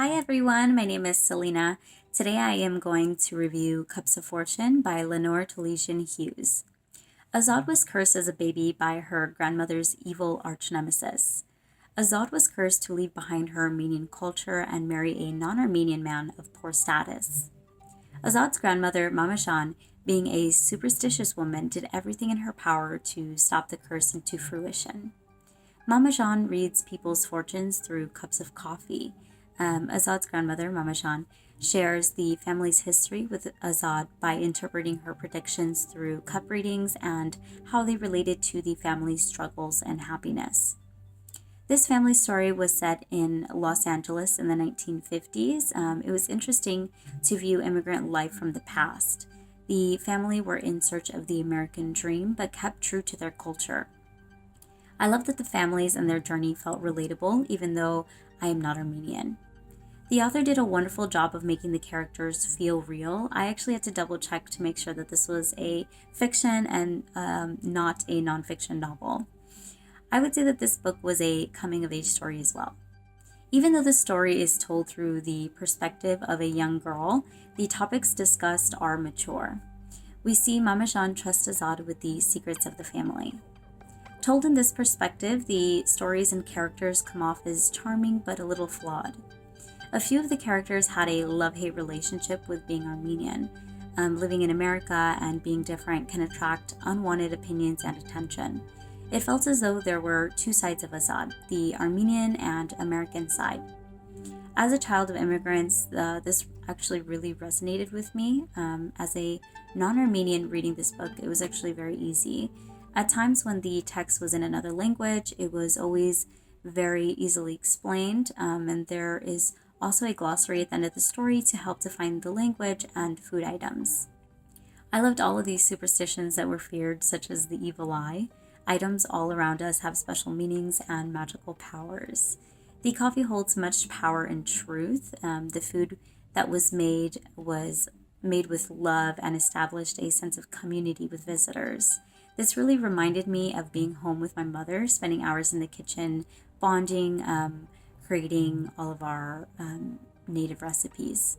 Hi everyone, my name is Selena. Today I am going to review Cups of Fortune by Lenore Tolegian Hughes. Azad was cursed as a baby by her grandmother's evil arch-nemesis. Azad was cursed to leave behind her Armenian culture and marry a non-Armenian man of poor status. Azad's grandmother, Mama Shan, being a superstitious woman, did everything in her power to stop the curse into fruition. Mama Jean reads people's fortunes through cups of coffee. Azad's grandmother, Mama Jean, shares the family's history with Azad by interpreting her predictions through cup readings and how they related to the family's struggles and happiness. This family story was set in Los Angeles in the 1950s. It was interesting to view immigrant life from the past. The family were in search of the American dream but kept true to their culture. I love that the families and their journey felt relatable, even though I am not Armenian. The author did a wonderful job of making the characters feel real. I actually had to double check to make sure that this was a fiction and not a nonfiction novel. I would say that this book was a coming of age story as well. Even though the story is told through the perspective of a young girl, the topics discussed are mature. We see Mama Jean trust Azad with the secrets of the family. Told in this perspective, the stories and characters come off as charming but a little flawed. A few of the characters had a love-hate relationship with being Armenian. Living in America and being different can attract unwanted opinions and attention. It felt as though there were two sides of Azad, the Armenian and American side. As a child of immigrants, this actually really resonated with me. As a non-Armenian reading this book, it was actually very easy. At times when the text was in another language, it was always very easily explained, and there is also a glossary at the end of the story to help define the language and food items. I loved all of these superstitions that were feared, such as the evil eye. Items all around us have special meanings and magical powers. The coffee holds much power and truth. The food that was made with love and established a sense of community with visitors. This really reminded me of being home with my mother, spending hours in the kitchen, bonding, creating all of our native recipes.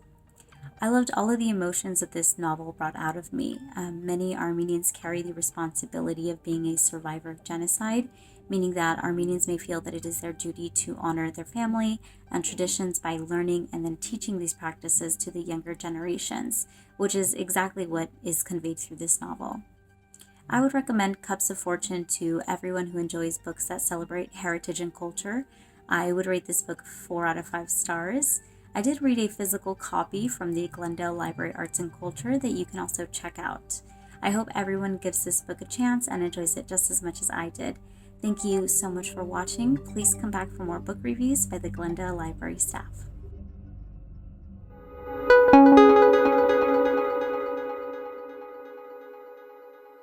I loved all of the emotions that this novel brought out of me. Many Armenians carry the responsibility of being a survivor of genocide, meaning that Armenians may feel that it is their duty to honor their family and traditions by learning and then teaching these practices to the younger generations, which is exactly what is conveyed through this novel. I would recommend Cups of Fortune to everyone who enjoys books that celebrate heritage and culture. I would rate this book 4 out of 5 stars. I did read a physical copy from the Glendale Library Arts and Culture that you can also check out. I hope everyone gives this book a chance and enjoys it just as much as I did. Thank you so much for watching. Please come back for more book reviews by the Glendale Library staff.